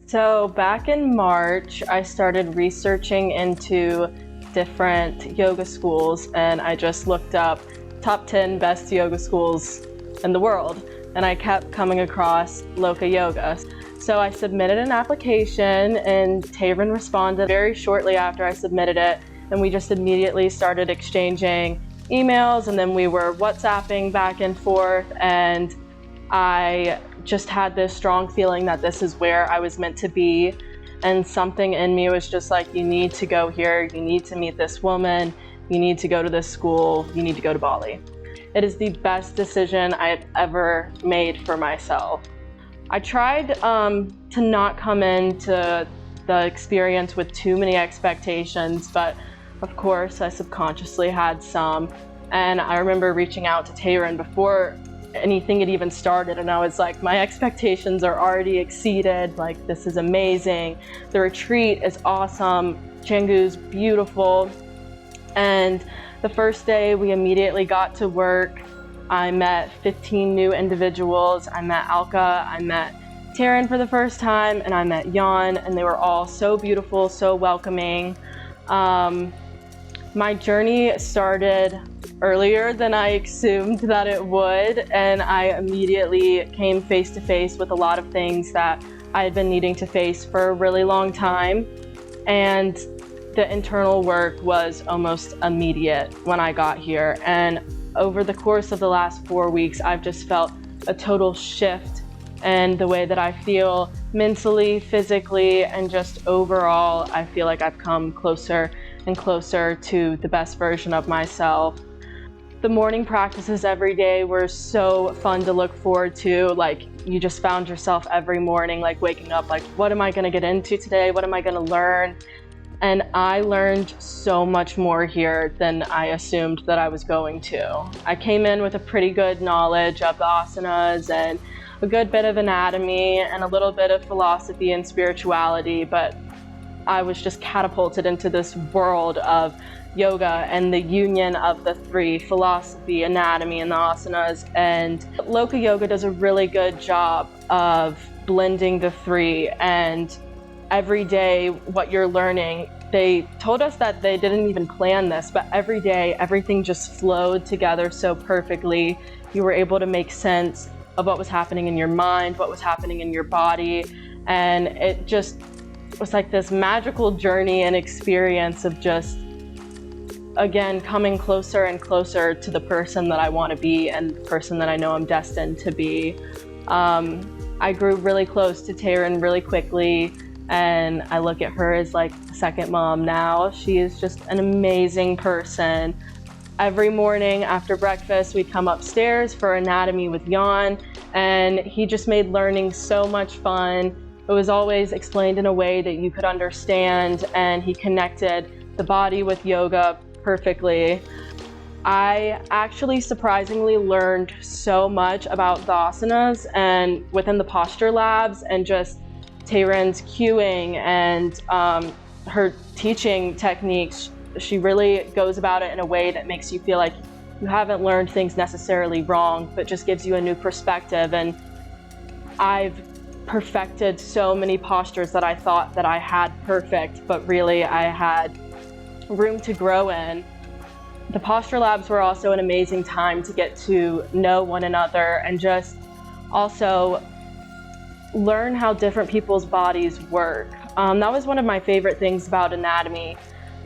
So back in March, I started researching into different yoga schools, and I just looked up top 10 best yoga schools in the world, and I kept coming across Loka Yoga. So I submitted an application, and Tayron responded very shortly after I submitted it, and we just immediately started exchanging emails, and then we were WhatsApping back and forth, and I just had this strong feeling that this is where I was meant to be. And something in me was just like, you need to go here, you need to meet this woman, you need to go to this school, you need to go to Bali. It is the best decision I have ever made for myself. I tried to not come into the experience with too many expectations, but of course I subconsciously had some. And I remember reaching out to Tayron before anything had even started, and I was like, my expectations are already exceeded, like this is amazing, the retreat is awesome, Canggu's beautiful. And the first day we immediately got to work. I met 15 new individuals. I met Alka, I met Tayron for the first time, and I met Jan, and they were all so beautiful, so welcoming. My journey started earlier than I assumed that it would, and I immediately came face to face with a lot of things that I had been needing to face for a really long time. And the internal work was almost immediate when I got here. And over the course of the last 4 weeks, I've just felt a total shift in the way that I feel mentally, physically, and just overall. I feel like I've come closer and closer to the best version of myself. The morning practices every day were so fun to look forward to. Like, you just found yourself every morning, like waking up, like, what am I gonna get into today? What am I gonna learn? And I learned so much more here than I assumed that I was going to. I came in with a pretty good knowledge of the asanas and a good bit of anatomy and a little bit of philosophy and spirituality, but I was just catapulted into this world of yoga and the union of the three: philosophy, anatomy, and the asanas. And Loka Yoga does a really good job of blending the three. And every day what you're learning, they told us that they didn't even plan this, but every day everything just flowed together so perfectly. You were able to make sense of what was happening in your mind, what was happening in your body, and it just was like this magical journey and experience of just, again, coming closer and closer to the person that I want to be and the person that I know I'm destined to be. I grew really close to Tayron really quickly, and I look at her as like a second mom now. She is just an amazing person. Every morning after breakfast, we'd come upstairs for anatomy with Jan, and he just made learning so much fun. It was always explained in a way that you could understand, and he connected the body with yoga perfectly. I actually surprisingly learned so much about the asanas and within the posture labs, and just Tayron's cueing and her teaching techniques. She really goes about it in a way that makes you feel like you haven't learned things necessarily wrong, but just gives you a new perspective. And I've perfected so many postures that I thought that I had perfect, but really I had room to grow in. The posture labs were also an amazing time to get to know one another and just also learn how different people's bodies work. That was one of my favorite things about anatomy.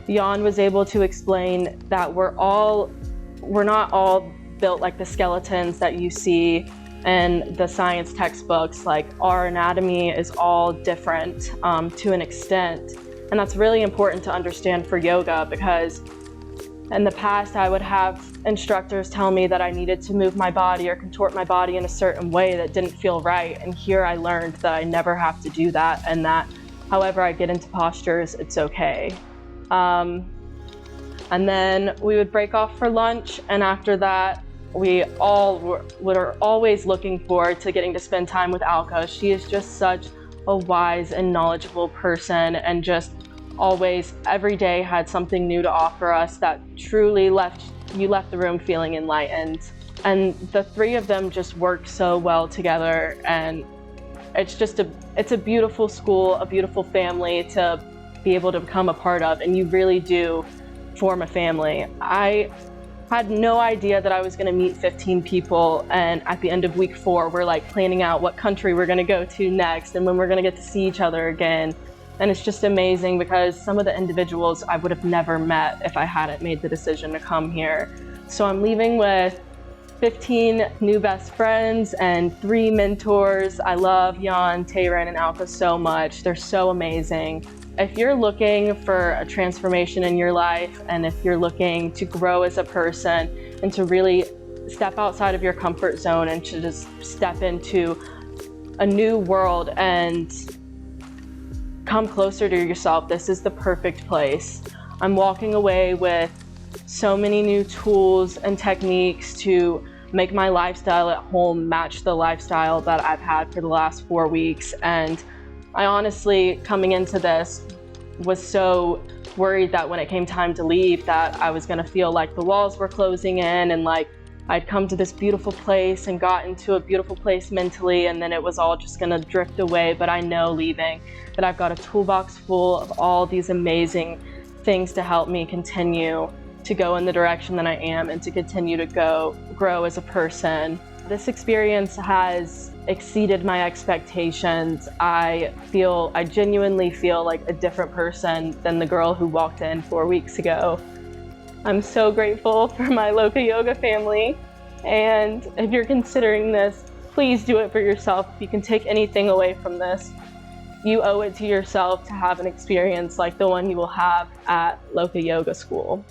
Jan was able to explain that we're not all built like the skeletons that you see in the science textbooks. Like, our anatomy is all different to an extent. And that's really important to understand for yoga, because in the past I would have instructors tell me that I needed to move my body or contort my body in a certain way that didn't feel right. And here I learned that I never have to do that, and that however I get into postures, it's okay. And then we would break off for lunch, and after that, we all were always looking forward to getting to spend time with Alka. She is just such a wise and knowledgeable person, and just always, every day had something new to offer us that truly left the room feeling enlightened. And the three of them just worked so well together, and it's a beautiful school, a beautiful family to be able to become a part of, and you really do form a family. I had no idea that I was going to meet 15 people, and at the end of week 4 we're like planning out what country we're going to go to next and when we're going to get to see each other again. And it's just amazing because some of the individuals I would have never met if I hadn't made the decision to come here. So I'm leaving with 15 new best friends and 3 mentors. I love Jan, Tayran, and Alka so much. They're so amazing. If you're looking for a transformation in your life, and if you're looking to grow as a person and to really step outside of your comfort zone and to just step into a new world and come closer to yourself, this is the perfect place. I'm walking away with so many new tools and techniques to make my lifestyle at home match the lifestyle that I've had for the last 4 weeks. And I honestly, coming into this, was so worried that when it came time to leave that I was gonna feel like the walls were closing in and like I'd come to this beautiful place and got into a beautiful place mentally, and then it was all just gonna drift away. But I know leaving that I've got a toolbox full of all these amazing things to help me continue to go in the direction that I am and to continue to grow as a person. This experience has exceeded my expectations. I genuinely feel like a different person than the girl who walked in 4 weeks ago. I'm so grateful for my Loka Yoga family, and if you're considering this, please do it for yourself. If you can take anything away from this, you owe it to yourself to have an experience like the one you will have at Loka Yoga School.